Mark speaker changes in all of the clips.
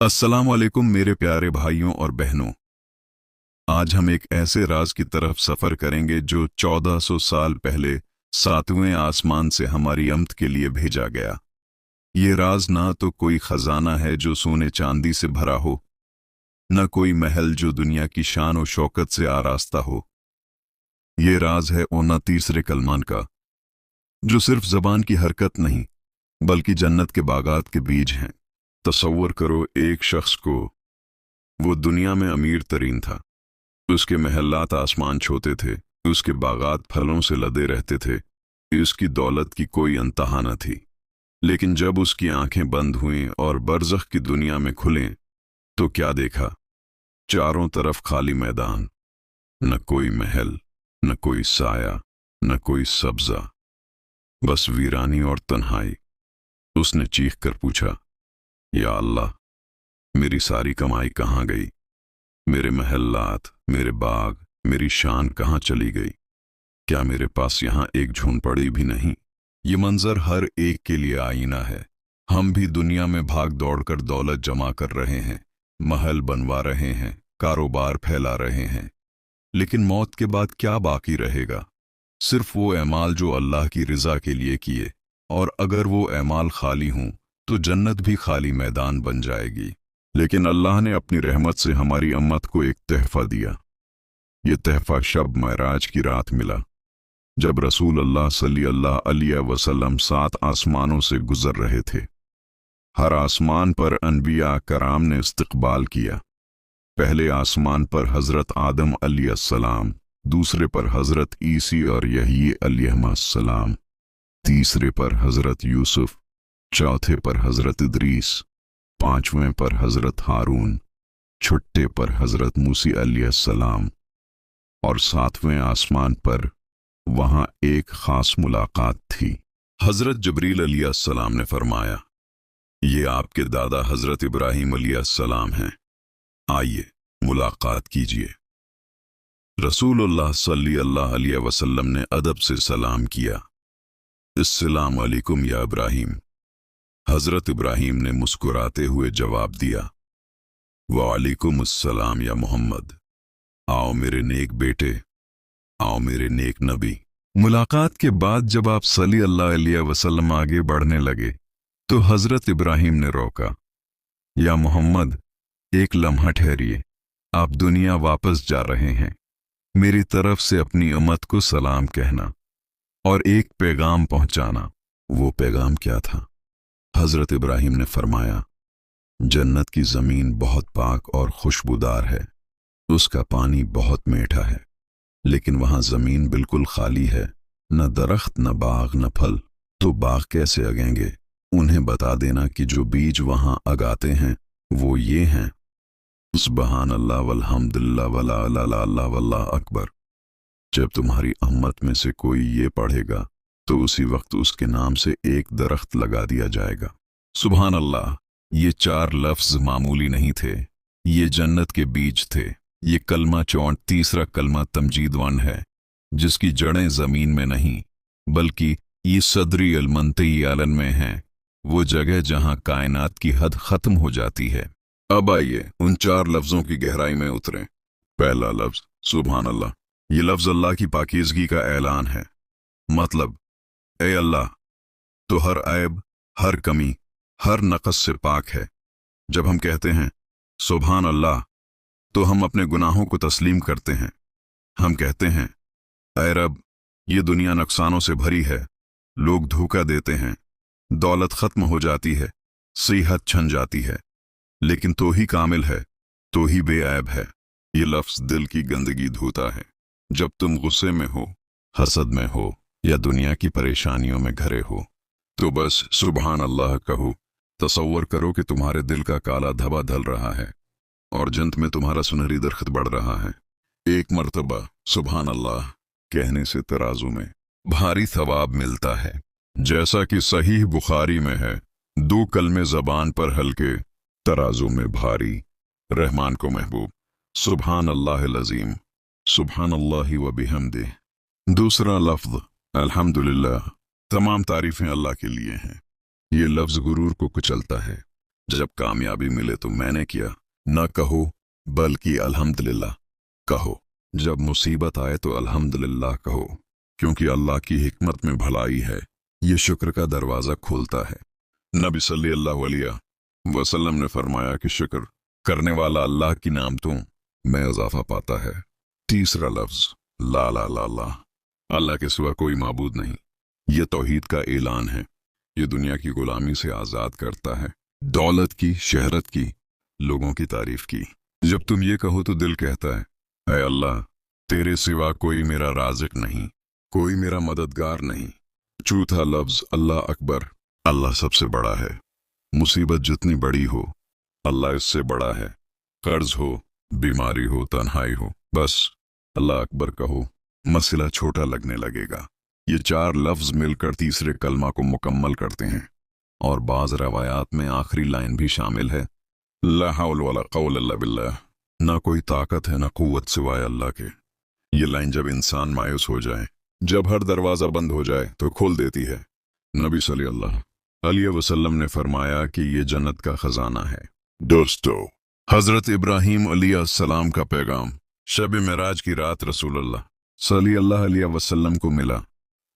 Speaker 1: अस्सलाम वालेकुम मेरे प्यारे भाइयों और बहनों। आज हम एक ऐसे राज की तरफ सफर करेंगे जो 1400 साल पहले सातवें आसमान से हमारी अमत के लिए भेजा गया। ये राज ना तो कोई खजाना है जो सोने चांदी से भरा हो, न कोई महल जो दुनिया की शान और शौकत से आरास्ता हो। ये राज है ओना तीसरे कलमान का, जो सिर्फ जबान की हरकत नहीं बल्कि जन्नत के बागात के बीज हैं। तसव्वुर करो एक शख्स को, वो दुनिया में अमीर तरीन था। उसके महल्लात आसमान छूते थे, उसके बागात फलों से लदे रहते थे, उसकी दौलत की कोई अंतहा न थी। लेकिन जब उसकी आंखें बंद हुईं और बरज़ख की दुनिया में खुलें तो क्या देखा? चारों तरफ खाली मैदान, न कोई महल, न कोई साया, न कोई सब्जा, बस वीरानी और तन्हाई। उसने चीख कर पूछा, या अल्लाह, मेरी सारी कमाई कहाँ गई? मेरे महल्लात, मेरे बाग, मेरी शान कहाँ चली गई? क्या मेरे पास यहाँ एक झोंपड़ी भी नहीं? ये मंजर हर एक के लिए आईना है। हम भी दुनिया में भाग दौड़ कर दौलत जमा कर रहे हैं, महल बनवा रहे हैं, कारोबार फैला रहे हैं, लेकिन मौत के बाद क्या बाकी रहेगा? सिर्फ वो एमाल जो अल्लाह की रिजा के लिए किए, और अगर वो एमाल खाली हों तो जन्नत भी खाली मैदान बन जाएगी। लेकिन अल्लाह ने अपनी रहमत से हमारी उम्मत को एक तहफा दिया। ये तहफा शब महराज की रात मिला, जब रसूल अल्लाह सल्लल्लाहु अलैहि वसल्लम 7 आसमानों से गुजर रहे थे। हर आसमान पर अनबिया कराम ने इस्तकबाल किया। पहले आसमान पर हजरत आदम अलैहिस्सलाम, दूसरे पर हजरत ईसी और यही अलैहिस्सलाम, तीसरे पर हजरत यूसुफ, चौथे पर हजरत इदरीस, पांचवें पर हजरत हारून, छठे पर हजरत मूसी अलैहिस्सलाम, और सातवें आसमान पर वहां एक खास मुलाकात थी। हजरत जबरील अलैहिस्सलाम ने फरमाया, ये आपके दादा हजरत इब्राहिम अलैहिस्सलाम हैं, आइए मुलाकात कीजिए। रसूलुल्लाह सल्लल्लाहु अलैहि वसल्लम ने अदब से सलाम किया, अस्सलाम वालेकुम या इब्राहिम। हजरत इब्राहिम ने मुस्कुराते हुए जवाब दिया, वालेकुम अस्सलाम या मोहम्मद। आओ मेरे नेक बेटे, आओ मेरे नेक नबी। मुलाकात के बाद जब आप सल्लल्लाहु अलैहि वसल्लम आगे बढ़ने लगे तो हजरत इब्राहिम ने रोका, या मोहम्मद, एक लम्हा ठहरिए, आप दुनिया वापस जा रहे हैं। मेरी तरफ से अपनी उम्मत को सलाम कहना और एक पैगाम पहुंचाना। वो पैगाम क्या था? हजरत इब्राहिम ने फरमाया, जन्नत की जमीन बहुत पाक और खुशबूदार है, उसका पानी बहुत मीठा है, लेकिन वहां जमीन बिल्कुल खाली है, न दरख्त, न बाग, न फल। तो बाग कैसे उगेंगे? उन्हें बता देना कि जो बीज वहां उगाते हैं वो ये हैं, सुबहान अल्लाह वल्हम्दुलिल्लाह वला इलाहा इल्लल्लाह वल्लाहु अकबर। जब तुम्हारी उम्मत में से कोई ये पढ़ेगा तो उसी वक्त उसके नाम से एक दरख्त लगा दिया जाएगा। सुबहान अल्लाह। ये 4 लफ्ज मामूली नहीं थे, ये जन्नत के बीज थे। ये कलमा 34 कलमा तमजीद-1 है, जिसकी जड़ें जमीन में नहीं बल्कि ये सदरी अलमंती आलन में हैं, वो जगह जहां कायनात की हद खत्म हो जाती है। अब आइए उन 4 लफ्जों की गहराई में उतरें। पहला लफ्ज सुबहान अल्लाह। ये लफ्ज अल्लाह की पाकीज़गी का ऐलान है। मतलब, ए अल्लाह, तो हर ऐब, हर कमी, हर नक़स से पाक है। जब हम कहते हैं सुबहान अल्लाह तो हम अपने गुनाहों को तस्लीम करते हैं। हम कहते हैं, ऐ रब, ये दुनिया नुकसानों से भरी है, लोग धोखा देते हैं, दौलत खत्म हो जाती है, सेहत छन जाती है, लेकिन तो ही कामिल है, तो ही बेऐब है। ये लफ्ज दिल की गंदगी धोता है। जब तुम गुस्से में हो, हसद में हो या दुनिया की परेशानियों में घिरे हो तो बस सुबहान अल्लाह कहो। तसव्वुर करो कि तुम्हारे दिल का काला धब्बा ढल रहा है और जन्नत में तुम्हारा सुनहरी दरख्त बढ़ रहा है। एक मर्तबा सुबहान अल्लाह कहने से तराजू में भारी सवाब मिलता है, जैसा कि सहीह बुखारी में है, 2 कलमे ज़बान पर हल्के, तराजू में भारी, रहमान को महबूब। सुबहान अल्लाहिल अज़ीम, सुबहान अल्लाहि व बिहम्दिह। दूसरा लफ्ज़ अल्हम्दुलिल्लाह। तमाम तारीफें अल्लाह के लिए हैं। ये लफ्ज़ गुरूर को कुचलता है, जब कामयाबी मिले तो मैंने किया न कहो, बल्कि अल्हम्दुलिल्लाह कहो। जब मुसीबत आए तो अल्हम्दुलिल्लाह कहो, क्योंकि अल्लाह की हिकमत में भलाई है, ये शुक्र का दरवाज़ा खोलता है। नबी सल्लल्लाहु अलैहि वसल्लम ने फरमाया कि शुक्र करने वाला अल्लाह की नामतों में इजाफा पाता है। तीसरा लफ्ज ला ला ला ला, अल्लाह के सिवा कोई माबूद नहीं। ये तौहीद का ऐलान है। ये दुनिया की गुलामी से आज़ाद करता है, दौलत की, शहरत की, लोगों की तारीफ की। जब तुम ये कहो तो दिल कहता है, ऐ अल्लाह, तेरे सिवा कोई मेरा राज़िक नहीं, कोई मेरा मददगार नहीं। चौथा लफ्ज अल्लाह अकबर, अल्लाह सबसे बड़ा है। मुसीबत जितनी बड़ी हो, अल्लाह इससे बड़ा है। कर्ज हो, बीमारी हो, तन्हाई हो, बस अल्लाह अकबर कहो, मसला छोटा लगने लगेगा। ये चार लफ्ज मिलकर तीसरे कलमा को मुकम्मल करते हैं। और बाज़ रवायात में आखिरी लाइन भी शामिल है, ला हौल वला क़ुव्वत इल्ला बिल्लाह, ना कोई ताकत है ना कुव्वत सिवाय अल्लाह के। ये लाइन जब इंसान मायूस हो जाए, जब हर दरवाज़ा बंद हो जाए, तो खोल देती है। नबी सल्लल्लाहु अलैहि वसल्लम ने फरमाया कि ये जन्नत का खजाना है। दोस्तों, हजरत इब्राहीम अलैहिस्सलाम का पैगाम शब मेराज की रात रसूलुल्लाह सल्लल्लाहु अलैहि वसल्लम को मिला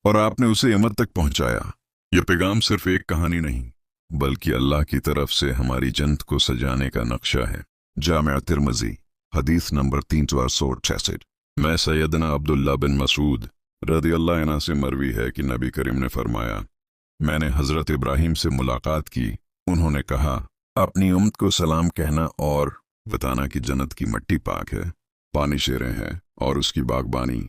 Speaker 1: और आपने उसे यमन तक पहुंचाया। यह पैगाम सिर्फ एक कहानी नहीं, बल्कि अल्लाह की तरफ से हमारी जन्नत को सजाने का नक्शा है। जामिया तिर्मिज़ी हदीस नंबर 366। मैं सैयदना अब्दुल्ला बिन मसूद रज़ियल्लाहु अन्हु से मरवी है कि नबी करीम ने फरमाया, मैंने हजरत इब्राहीम से मुलाकात की। उन्होंने कहा, अपनी उम्मत को सलाम कहना और बताना कि जन्नत की मिट्टी पाक है, पानी शेरें हैं और उसकी बागबानी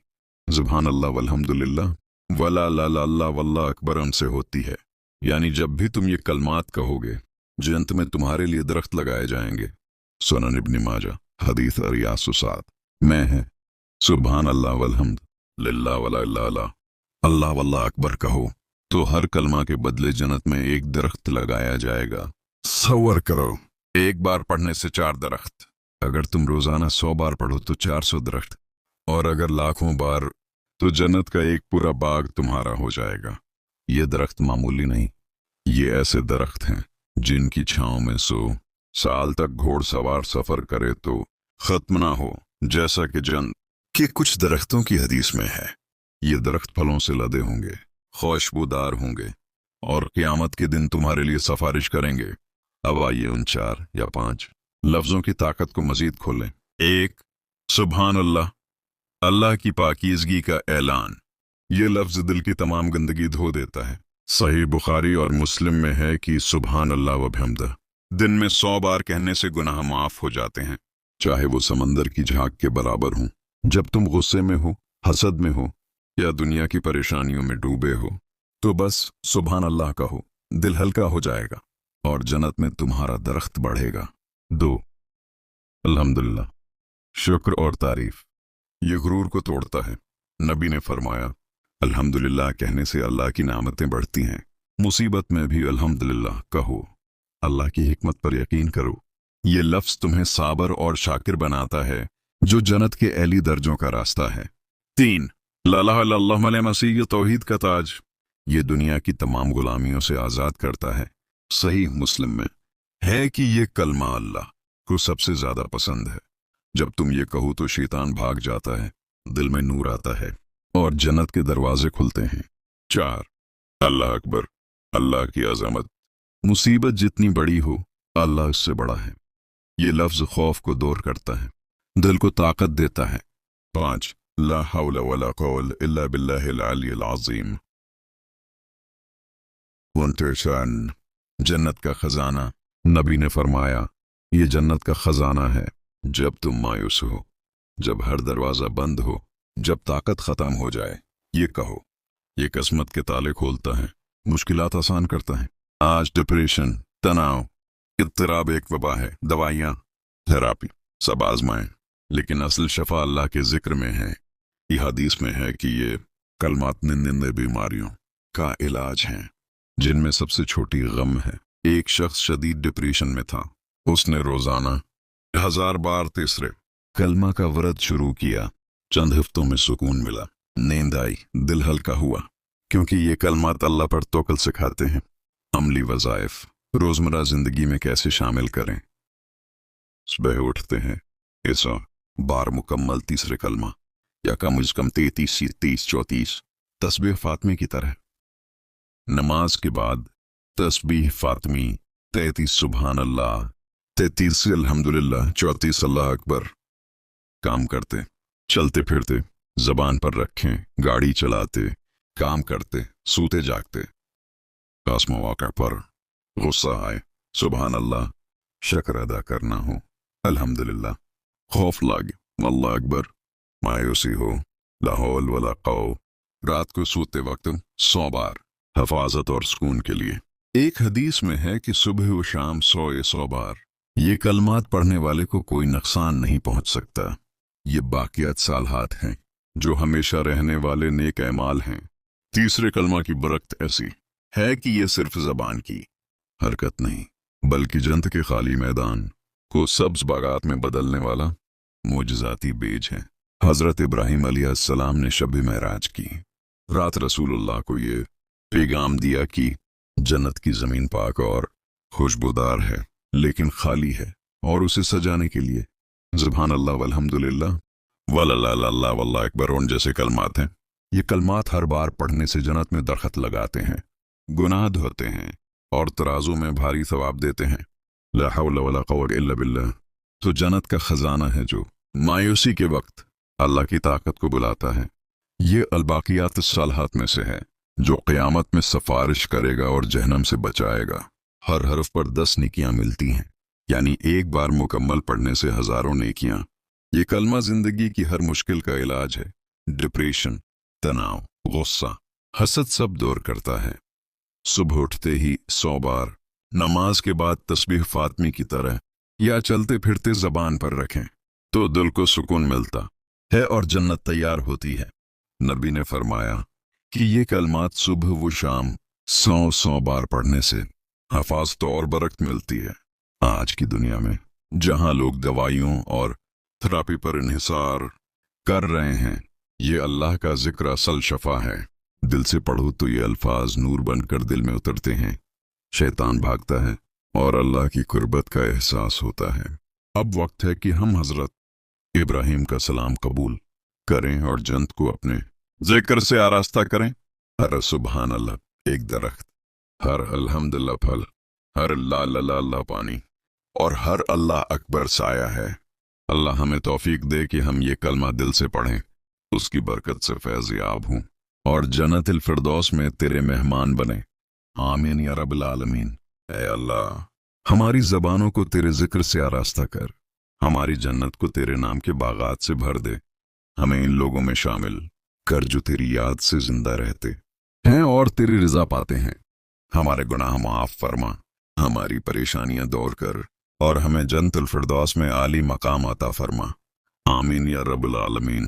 Speaker 1: सुभान अल्लाह वल्हम्दुलिल्लाह वला ला ला अल्लाह वल्लाह अकबर उनसे होती है। यानी जब भी तुम ये कलमात कहोगे, जन्नत में तुम्हारे लिए दरख्त लगाए जाएंगे। सुनन इब्न माजा हदीस 87 में है, सुभान अल्लाह वल्हम्द लिल्लाह वला इल्ला अल्लाह, अल्लाह वल्लाह अकबर कहो तो हर कलमा के बदले जन्नत में एक दरख्त लगाया जाएगा। सवर करो, एक बार पढ़ने से 4 दरख्त। अगर तुम रोजाना 100 बार पढ़ो तो 400 दरख्त, और अगर लाखों बार तो जन्नत का एक पूरा बाग तुम्हारा हो जाएगा। ये दरख्त मामूली नहीं, ये ऐसे दरख्त हैं जिनकी छांव में 100 साल तक घोड़सवार सफर करे तो खत्म ना हो। जैसा कि जन्नत के कुछ दरख्तों की हदीस में है, ये दरख्त फलों से लदे होंगे, खुशबूदार होंगे और क़यामत के दिन तुम्हारे लिए सिफारिश करेंगे। अब आइए उन 4 या 5 लफ्जों की ताकत को मजीद खोलें। 1, सुभान अल्लाह, अल्लाह की पाकीज़गी का ऐलान। ये लफ्ज दिल की तमाम गंदगी धो देता है। सही बुखारी और मुस्लिम में है कि सुभान अल्लाह व बिहम्दिह दिन में 100 बार कहने से गुनाह माफ हो जाते हैं, चाहे वो समंदर की झाग के बराबर हों। जब तुम गुस्से में हो, हसद में हो या दुनिया की परेशानियों में डूबे हो, तो बस सुभान अल्लाह कहो, दिल हल्का हो जाएगा और जन्नत में तुम्हारा दरख्त बढ़ेगा। 2, अल्हम्दुलिल्लाह, शुक्र और तारीफ। ये गुरूर को तोड़ता है। नबी ने फरमाया, अल्हम्दुलिल्लाह कहने से अल्लाह की नेमतें बढ़ती हैं। मुसीबत में भी अल्हम्दुलिल्लाह कहो, अल्लाह की हिकमत पर यकीन करो। ये लफ्ज तुम्हें साबर और शाकिर बनाता है, जो जन्नत के ऐली दर्जों का रास्ता है। 3, ला इलाहा इल्लल्लाह मल मसीह, ये तौहीद का ताज। ये दुनिया की तमाम गुलामियों से आज़ाद करता है। सही मुस्लिम में है कि ये कलमा अल्लाह को सबसे ज्यादा पसंद है। जब तुम ये कहो तो शैतान भाग जाता है, दिल में नूर आता है और जन्नत के दरवाजे खुलते हैं। 4, अल्लाह अकबर, अल्लाह की अज़मत। मुसीबत जितनी बड़ी हो, अल्लाह उससे बड़ा है। ये लफ्ज खौफ को दूर करता है, दिल को ताकत देता है। 5, ला हौला वला क़ुव्वत इल्ला बिल्लाहिल अलिय्यिल अज़ीम। 49, जन्नत का खजाना। नबी ने फरमाया, ये जन्नत का खजाना है। जब तुम मायूस हो, जब हर दरवाजा बंद हो, जब ताकत खत्म हो जाए, ये कहो। ये किस्मत के ताले खोलता है, मुश्किलात आसान करता है। आज डिप्रेशन, तनाव, इत्तराब एक वबा है। दवाइयाँ, थेरापी सब आजमाएं, लेकिन असल शफा अल्लाह के जिक्र में है। ये हदीस में है कि ये कलमात 99 बीमारियों का इलाज हैं, जिनमें सबसे छोटी गम है। एक शख्स शदीद डिप्रेशन में था। उसने रोजाना 1000 बार तीसरे कलमा का व्रत शुरू किया। चंद हफ्तों में सुकून मिला, नींद आई, दिल हल्का हुआ, क्योंकि ये कलमात अल्लाह पर तवक्कुल सिखाते हैं। अमली वज़ाइफ, रोजमर्रा जिंदगी में कैसे शामिल करें। सुबह उठते हैं, ऐसा बार मुकम्मल तीसरे कलमा या कम अज कम 33, 30, 34 तस्बीह फातमी की तरह। नमाज के बाद तस्बीह फातमी 33 सुबहान अल्लाह, 33 अल्हम्दुलिल्लाह, 34 अल्लाह अकबर। काम करते, चलते फिरते, जबान पर रखें, गाड़ी चलाते, काम करते, सूते जागते, खास मौका पर गुस्सा आए सुबहान अल्लाह, शक्र अदा करना हो अल्हम्दुलिल्लाह, खौफ लागे अल्लाह अकबर, मायूसी हो ला हौल वला क़ुव्वा। रात को सोते वक्त 100 बार हिफाजत और सुकून के लिए। एक हदीस में है कि सुबह व शाम 100 बार ये कलमात पढ़ने वाले को कोई नुकसान नहीं पहुंच सकता। ये बाकियात सालहात हैं जो हमेशा रहने वाले नेक ऐमाल हैं। तीसरे कलमा की बरकत ऐसी है कि ये सिर्फ जबान की हरकत नहीं बल्कि जन्नत के खाली मैदान को सब्ज बागात में बदलने वाला मोजज़ाती बेज है। हजरत इब्राहीम अलैहिस्सलाम ने शब महराज की रात रसूलुल्लाह को ये पैगाम दिया कि जन्नत की जमीन पाक और खुशबूदार है लेकिन खाली है, और उसे सजाने के लिए सुभान अल्लाह वल्हम्दुलिल्लाह वल्लाह वल्लाह अकबर उन जैसे कलमात हैं। ये कलमात हर बार पढ़ने से जन्नत में दरख्त लगाते हैं, गुनाह धोते हैं और तराजू में भारी सवाब देते हैं। ला हौला वला क़ुव्वता इल्ला बिल्लाह। तो जन्नत का खजाना है जो मायूसी के वक्त अल्लाह की ताकत को बुलाता है। ये अलबाकियात सालहात में से है जो क़यामत में सिफारिश करेगा और जहन्नम से बचाएगा। हर हरफ पर 10 नेकियां मिलती हैं, यानी एक बार मुकम्मल पढ़ने से हजारों नेकियां। ये कलमा जिंदगी की हर मुश्किल का इलाज है। डिप्रेशन, तनाव, गुस्सा, हसद सब दूर करता है। सुबह उठते ही 100 बार, नमाज के बाद तस्बीह फातमी की तरह या चलते फिरते जबान पर रखें तो दिल को सुकून मिलता है और जन्नत तैयार होती है। नबी ने फरमाया कि ये कलमात सुबह व शाम 100 बार पढ़ने से हिफाजत और बरकत मिलती है। आज की दुनिया में जहां लोग दवाइयों और थेरेपी पर इन्हिसार कर रहे हैं, ये अल्लाह का जिक्र असल शफा है। दिल से पढ़ो तो ये अल्फाज नूर बनकर दिल में उतरते हैं, शैतान भागता है और अल्लाह की कुर्बत का एहसास होता है। अब वक्त है कि हम हजरत इब्राहीम का सलाम कबूल करें और जन्नत को अपने जिक्र से आरास्ता करें। हर सुबहान अल्लाह एक दरख्त, हर अल्हम्दुलिल्लाह फल, हर अल्लाह पानी और हर अल्लाह अकबर साया है। अल्लाह हमें तौफीक दे कि हम ये कलमा दिल से पढ़ें, उसकी बरकत से फैज़ याब हों और जन्नतुल फिरदौस में तेरे मेहमान बने। आमीन या रब्बल आलमीन। ऐ अल्लाह, हमारी ज़बानों को तेरे जिक्र से आरास्ता कर, हमारी जन्नत को तेरे नाम के बागात से भर दे। हमें इन लोगों में शामिल कर जो तेरी याद से जिंदा रहते हैं और तेरी रज़ा पाते हैं। हमारे गुनाह माफ़ फरमा, हमारी परेशानियां दूर कर और हमें जन्नतुल फिरदौस में आली मकाम अता फरमा। आमीन या रब्बल आलमीन।